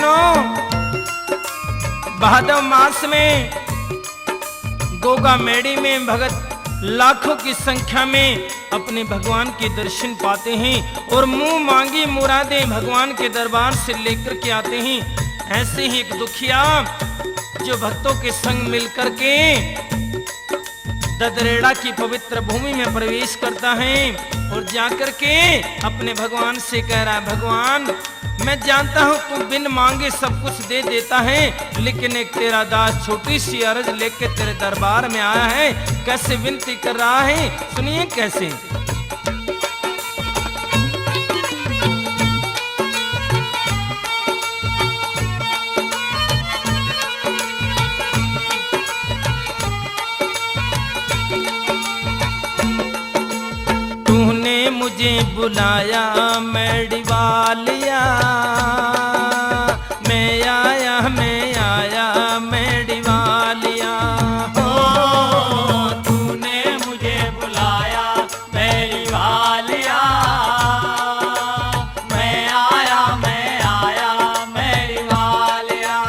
सज्जनों, भादव मास में गोगा मेड़ी में भगत लाखों की संख्या में अपने भगवान के दर्शन पाते हैं और मुंह मांगी मुरादें भगवान के दरबार से लेकर के आते हैं। ऐसे ही एक दुखिया जो भक्तों के संग मिलकर के ददरेड़ा की पवित्र भूमि में प्रवेश करता है और जाकर के अपने भगवान से कह रहा है, भगवान मैं जानता हूं तू बिन मांगे सब कुछ दे देता है, लेकिन एक तेरा दास छोटी सी अर्ज लेके तेरे दरबार में आया है। कैसे विनती कर रहा है, सुनिए कैसे। तूने मुझे बुलाया मेरी वालिया, मैं आया मेरी वालिया। ओ तूने मुझे बुलाया मेरी वालिया, मैं आया मेरी वालिया।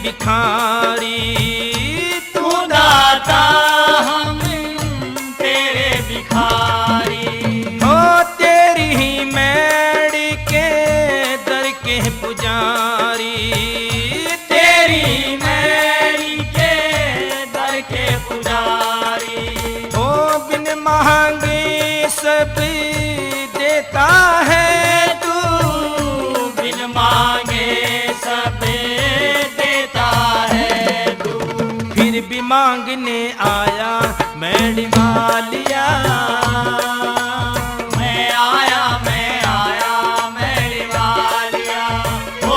भिखारी तू दाता हम तेरे भिखारी, हो तेरी ही मेड़ी के दर के पुजारी, तेरी मेरी के दर के पुजारी। हो बिन मांगे सब देता है तू, बिन मांगे सब फिर भी मांगने आया मेरी वालिया, मैं आया मेरी वालिया। ओ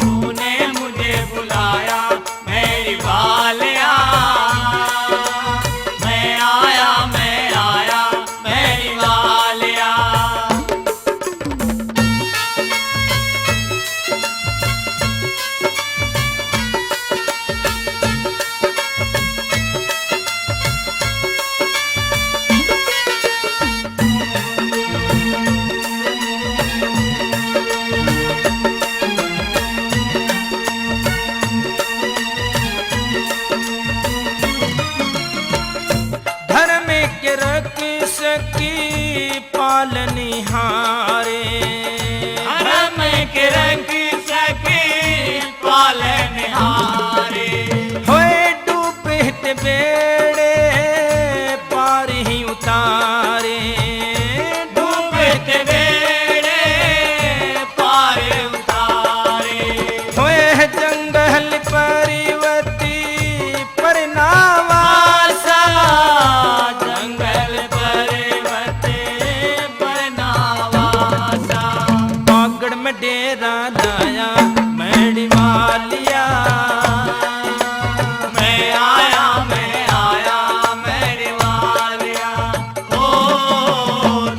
तूने मुझे बुलाया मेरी वालिया, मैं आया मेरी वालिया। पालनिहारे धर्म के रंग सके पालनिहारे, होए डूबते बेड़े पार ही उतारे, डूबते बेड़े पार उतारे। होए जंगल परिवती पर नावासा, जंगल परिवती पर नावासा। बागड़ में डेरा लाया मेरी वालिया, मैं आया मेरी वालिया। ओ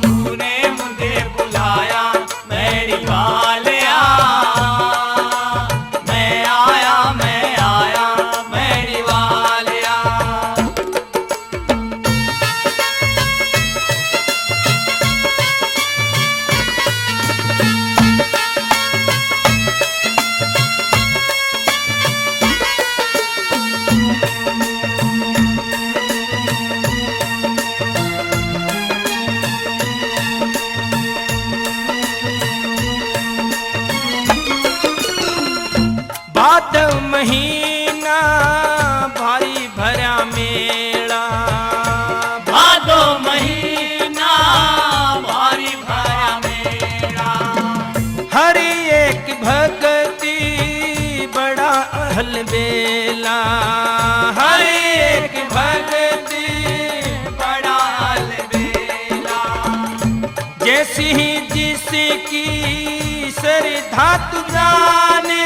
तूने मुझे बुलाया मेरी वालिया, मैं आया मेरी वालिया। भादव महीना भारी भरा मेला, भादो महीना भारी भरा मेला। हरी एक भक्ति बड़ा अहल बेला, हरी एक भक्ति बड़ा अलबेला। जैसी ही जिसकी श्रद्धा धातु जाने,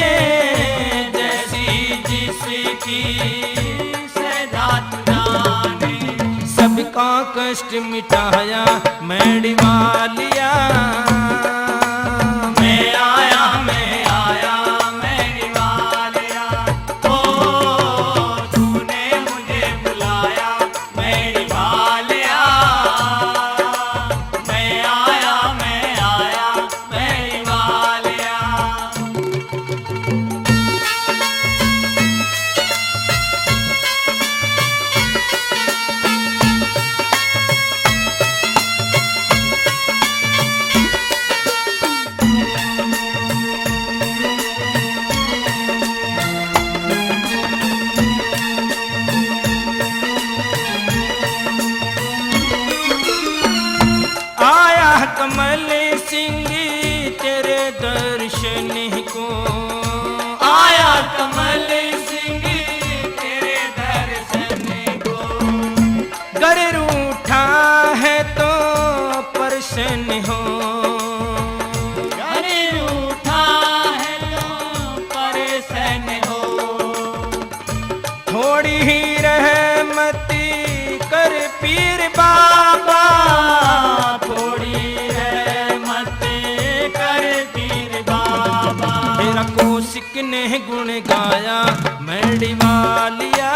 जैसी जिसकी से धातु जाने। सबका कष्ट मिटाया मेरी वालिया। मैं आया मेरी वालिया। ओ तूने मुझे बुलाया मेरी वालिया। मैं आया मेरी वालिया। आया कमल सिंह तेरे दर्शन को, आया कमल सिंह तेरे दर्शन को। गर रूठा है तो प्रसन्न हो, घर उठा है तो परेशान हो। थोड़ी ही रहमती कर पीर बाबा। थोड़ी रहमत कर पीर बाबा। तेरा कोशिक ने गुण गाया मेरी वालिया।